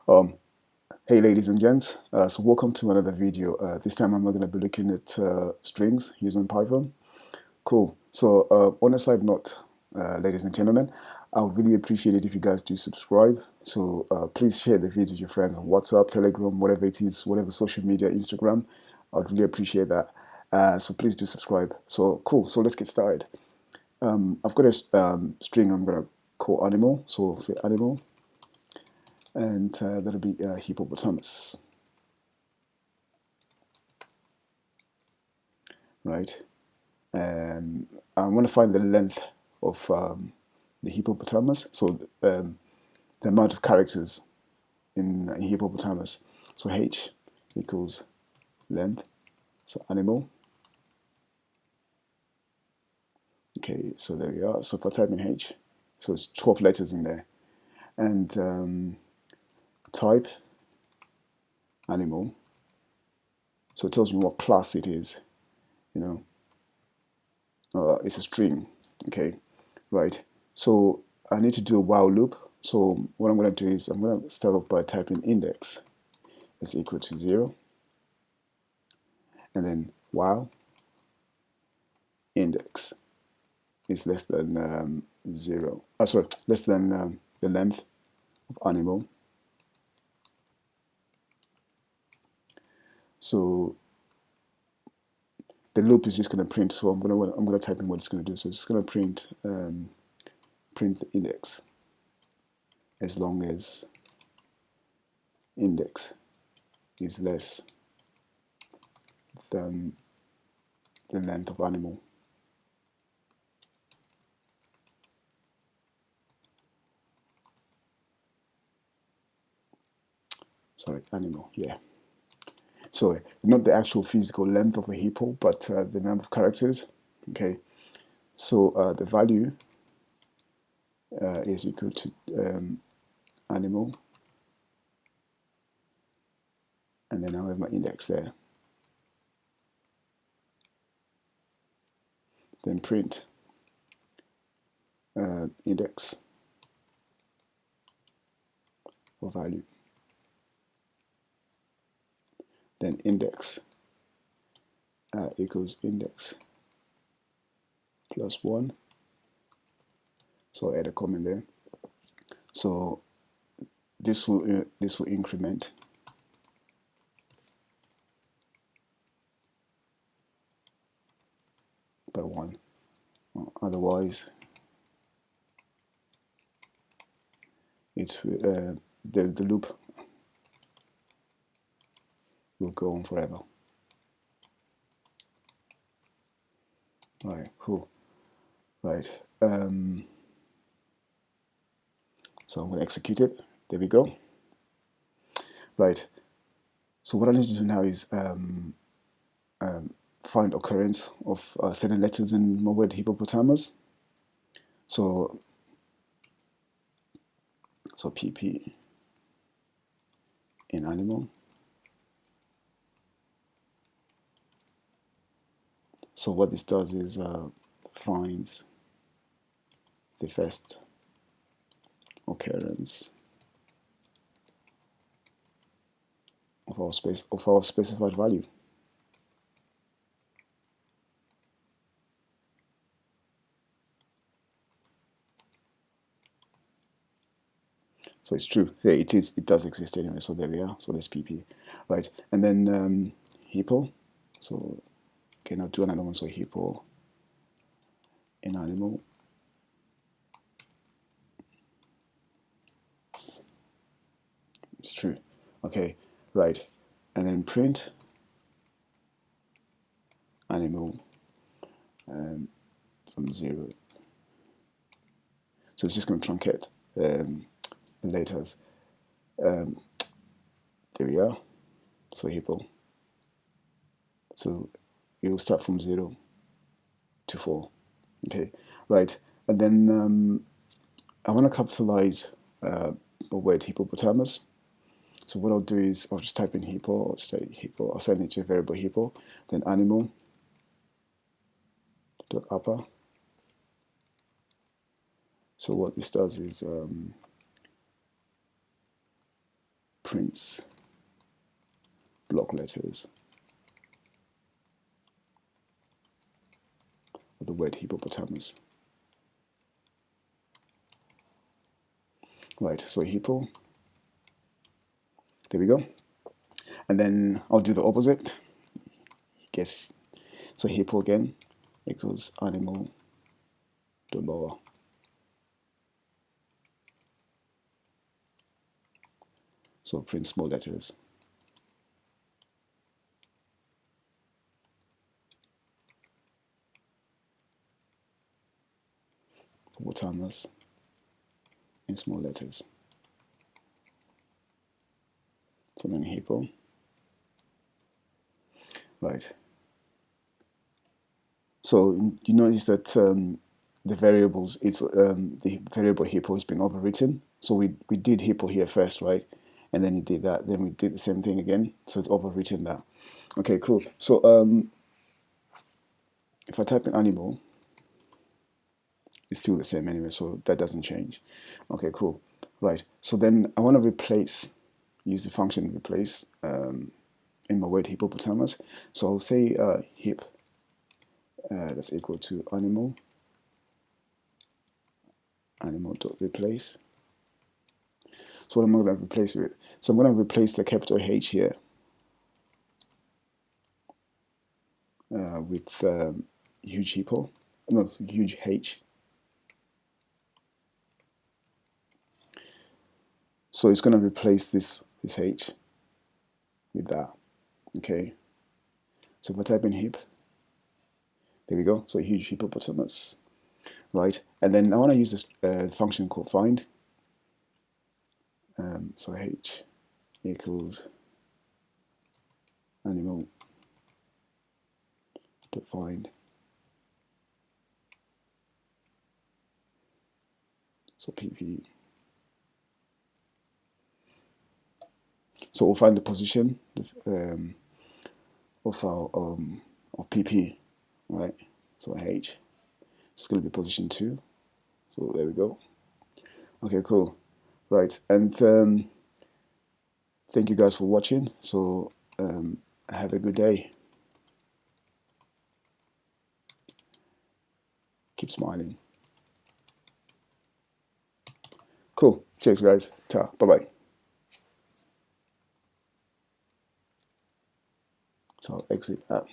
Um, hey, ladies and gents. So welcome to another video. This time I'm not going to be looking at strings using Python. Cool. So on a side note, ladies and gentlemen, I would really appreciate it if you guys do subscribe. So please share the video with your friends on WhatsApp, Telegram, whatever it is, whatever social media, Instagram. I'd really appreciate that. So please do subscribe. So cool. So let's get started. I've got a string I'm going to call animal. So say animal, and that'll be hippopotamus, right? And I want to find the length of the hippopotamus, so the amount of characters in hippopotamus. So h equals length, so animal. Okay, so there we are. So if I type in h, so it's 12 letters in there, and type animal. So it tells me what class it is. It's a string. Okay, right. So I need to do a while loop. So what I'm going to do is I'm going to start off by typing index is equal to 0, and then while index is less than 0. Sorry, less than the length of animal. So the loop is just going to print. So I'm going to type in what it's going to do. So it's going to print the index as long as index is less than the length of animal. Sorry, animal. Yeah. So not the actual physical length of a hippo, but the number of characters. Okay. So the value is equal to animal, and then I have my index there. Then print index or value. Then index equals index plus 1. So I'll add a comment there. So this will increment by 1. Otherwise, the loop will go on forever. Right, cool. Right. So I'm going to execute it. There we go. Right. So what I need to do now is find occurrence of certain letters in my word hippopotamus. So pp in animal. So what this does is finds the first occurrence of our specified value. So it's true. Yeah, it is. It does exist anyway. So there we are. So there's pp, right? And then hippo. So okay, now do another one. So hippo in animal. It's true. Okay, right. And then print animal from 0. So it's just going to truncate the letters. There we are. So hippo. So it will start from 0 to 4. Okay, right. And then I want to capitalize the word hippopotamus. So what I'll do is I'll just type in hippo. I'll just say hippo. I'll send it to a variable hippo. Then animal dot upper. So what this does is prints block letters of the word hippopotamus. Right, so hippo, there we go. And then I'll do the opposite. Guess so hippo again equals animal dollar. So print small letters. Hippopotamus in small letters. So then hippo. Right. So you notice that the variables, it's the variable hippo has been overwritten. So we did hippo here first, right? And then you did that. Then we did the same thing again. So it's overwritten now. Okay, cool. So if I type in animal, it's still the same anyway, so that doesn't change. Okay, cool. Right. So then I want to replace, use the function replace in my word hippopotamus. So I'll say hip that's equal to animal dot replace. So what am I going to replace with? So I'm going to replace the capital H here with huge hippo, no, huge H. So it's going to replace this H with that. Okay. So if I type in hip, there we go. So huge hippopotamus, right? And then I want to use this function called find. So H equals animal dot find. So pp. So we'll find the position of our of pp, right? So H, it's going to be position 2. So there we go. Okay, cool. Right, and thank you guys for watching. So have a good day. Keep smiling. Cool. Cheers, guys. Ta. Bye-bye. So I'll exit that.